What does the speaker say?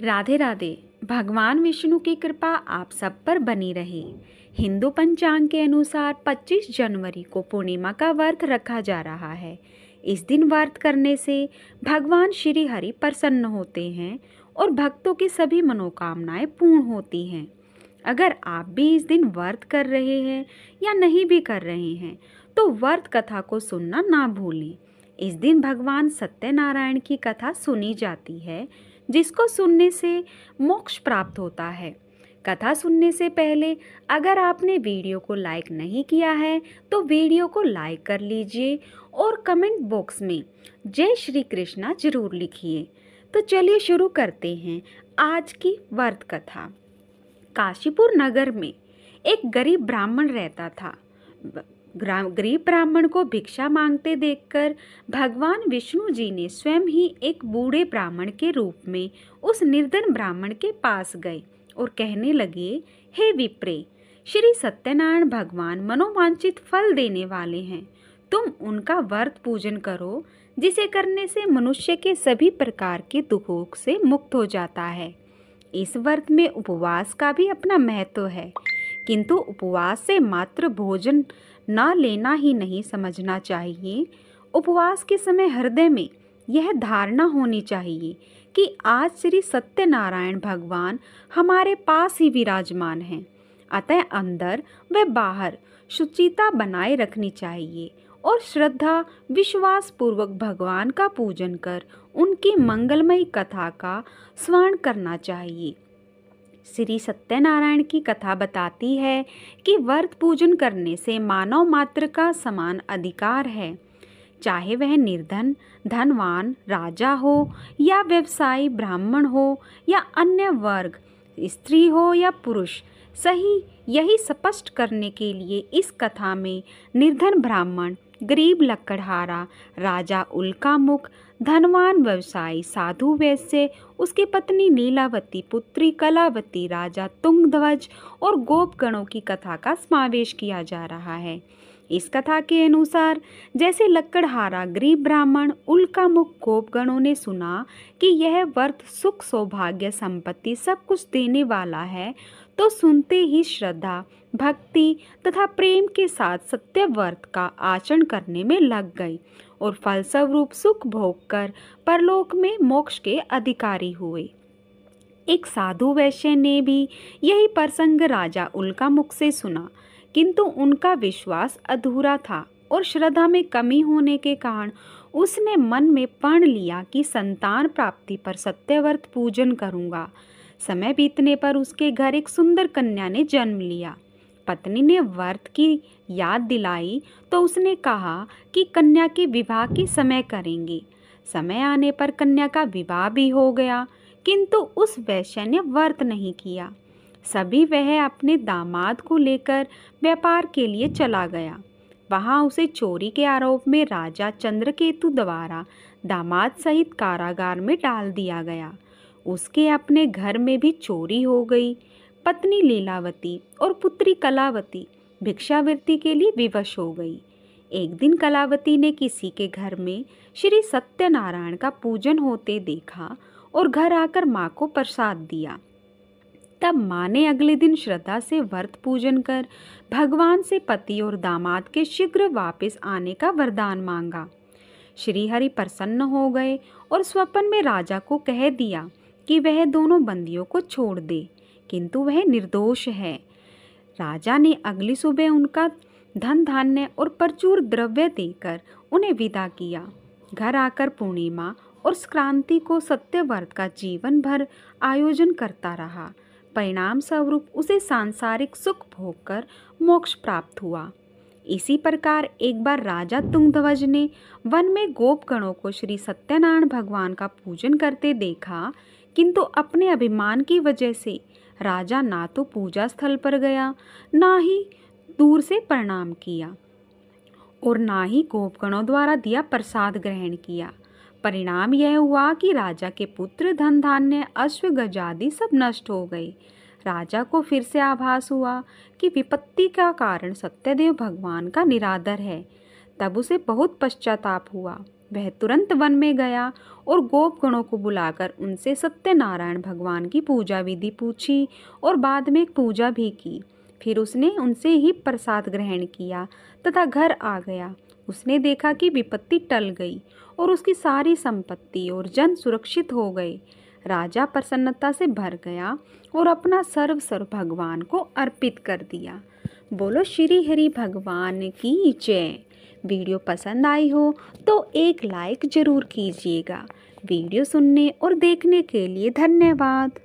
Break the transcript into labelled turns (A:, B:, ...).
A: राधे राधे। भगवान विष्णु की कृपा आप सब पर बनी रहे। हिंदू पंचांग के अनुसार 25 जनवरी को पूर्णिमा का व्रत रखा जा रहा है। इस दिन व्रत करने से भगवान श्री हरि प्रसन्न होते हैं और भक्तों की सभी मनोकामनाएं पूर्ण होती हैं। अगर आप भी इस दिन व्रत कर रहे हैं या नहीं भी कर रहे हैं तो व्रत कथा को सुनना ना भूलें। इस दिन भगवान सत्यनारायण की कथा सुनी जाती है, जिसको सुनने से मोक्ष प्राप्त होता है। कथा सुनने से पहले अगर आपने वीडियो को लाइक नहीं किया है तो वीडियो को लाइक कर लीजिए और कमेंट बॉक्स में जय श्री कृष्णा जरूर लिखिए। तो चलिए शुरू करते हैं आज की व्रत कथा। काशीपुर नगर में एक गरीब ब्राह्मण रहता था। गरीब ब्राह्मण को भिक्षा मांगते देखकर भगवान विष्णु जी ने स्वयं ही एक बूढ़े ब्राह्मण के रूप में उस निर्धन ब्राह्मण के पास गए और कहने लगे, हे विप्रे, श्री सत्यनारायण भगवान मनोवांछित फल देने वाले हैं। तुम उनका व्रत पूजन करो, जिसे करने से मनुष्य के सभी प्रकार के दुखों से मुक्त हो जाता है। इस व्रत में उपवास का भी अपना महत्व है, किंतु उपवास से मात्र भोजन न लेना ही नहीं समझना चाहिए। उपवास के समय हृदय में यह धारणा होनी चाहिए कि आज श्री सत्यनारायण भगवान हमारे पास ही विराजमान हैं। अतः अंदर व बाहर शुचिता बनाए रखनी चाहिए और श्रद्धा विश्वास पूर्वक भगवान का पूजन कर उनकी मंगलमयी कथा का स्मरण करना चाहिए। श्री सत्यनारायण की कथा बताती है कि व्रत पूजन करने से मानव मात्र का समान अधिकार है, चाहे वह निर्धन, धनवान, राजा हो या व्यवसायी, ब्राह्मण हो या अन्य वर्ग, स्त्री हो या पुरुष। सही यही स्पष्ट करने के लिए इस कथा में निर्धन ब्राह्मण, गरीब लकड़हारा, राजा उल्कामुख, धनवान व्यवसायी, साधु वैश्य, उसकी पत्नी नीलावती, पुत्री कलावती, राजा तुंगध्वज और गोपगणों की कथा का समावेश किया जा रहा है। इस कथा के अनुसार जैसे लकड़हारा गरीब ब्राह्मण, उल्कामुख गोपगणों ने सुना कि यह व्रत सुख, सौभाग्य, संपत्ति सब कुछ देने वाला है, तो सुनते ही श्रद्धा, भक्ति तथा प्रेम के साथ सत्य व्रत का आचरण करने में लग गई और फलस्वरूप सुख भोग कर परलोक में मोक्ष के अधिकारी हुए। एक साधु वैश्य ने भी यही प्रसंग राजा उल्कामुख से सुना, किंतु उनका विश्वास अधूरा था और श्रद्धा में कमी होने के कारण उसने मन में प्रण लिया कि संतान प्राप्ति पर सत्यव्रत पूजन करूंगा। समय बीतने पर उसके घर एक सुंदर कन्या ने जन्म लिया। पत्नी ने व्रत की याद दिलाई तो उसने कहा कि कन्या के विवाह के समय करेंगे। समय आने पर कन्या का विवाह भी हो गया, किंतु उस वैश्य ने व्रत नहीं किया। सभी वह अपने दामाद को लेकर व्यापार के लिए चला गया। वहां उसे चोरी के आरोप में राजा चंद्रकेतु द्वारा दामाद सहित कारागार में डाल दिया गया। उसके अपने घर में भी चोरी हो गई। पत्नी लीलावती और पुत्री कलावती भिक्षावृत्ति के लिए विवश हो गई। एक दिन कलावती ने किसी के घर में श्री सत्यनारायण का पूजन होते देखा और घर आकर माँ को प्रसाद दिया। तब माँ ने अगले दिन श्रद्धा से व्रत पूजन कर भगवान से पति और दामाद के शीघ्र वापस आने का वरदान मांगा। श्री हरि प्रसन्न हो गए और स्वप्न में राजा को कह दिया कि वह दोनों बंदियों को छोड़ दे, किंतु वह निर्दोष है। राजा ने अगली सुबह उनका धन धान्य और प्रचुर द्रव्य देकर उन्हें विदा किया। घर आकर पूर्णिमा और संक्रांति को सत्यव्रत का जीवन भर आयोजन करता रहा। परिणाम स्वरूप उसे सांसारिक सुख भोग कर मोक्ष प्राप्त हुआ। इसी प्रकार एक बार राजा तुंगध्वज ने वन में गोपगणों को श्री सत्यनारायण भगवान का पूजन करते देखा, किंतु अपने अभिमान की वजह से राजा ना तो पूजा स्थल पर गया, ना ही दूर से प्रणाम किया और ना ही गोपगणों द्वारा दिया प्रसाद ग्रहण किया। परिणाम यह हुआ कि राजा के पुत्र, धन धान्य, अश्व गजादि सब नष्ट हो गए। राजा को फिर से आभास हुआ कि विपत्ति का कारण सत्यदेव भगवान का निरादर है। तब उसे बहुत पश्चाताप हुआ वह तुरंत वन में गया और गोपगणों को बुलाकर उनसे सत्यनारायण भगवान की पूजा विधि पूछी और बाद में पूजा भी की। फिर उसने उनसे ही प्रसाद ग्रहण किया तथा घर आ गया। उसने देखा कि विपत्ति टल गई और उसकी सारी संपत्ति और जन सुरक्षित हो गए। राजा प्रसन्नता से भर गया और अपना सर्वस्व भगवान को अर्पित कर दिया। बोलो श्री हरि भगवान की जय। वीडियो पसंद आई हो तो एक लाइक ज़रूर कीजिएगा। वीडियो सुनने और देखने के लिए धन्यवाद।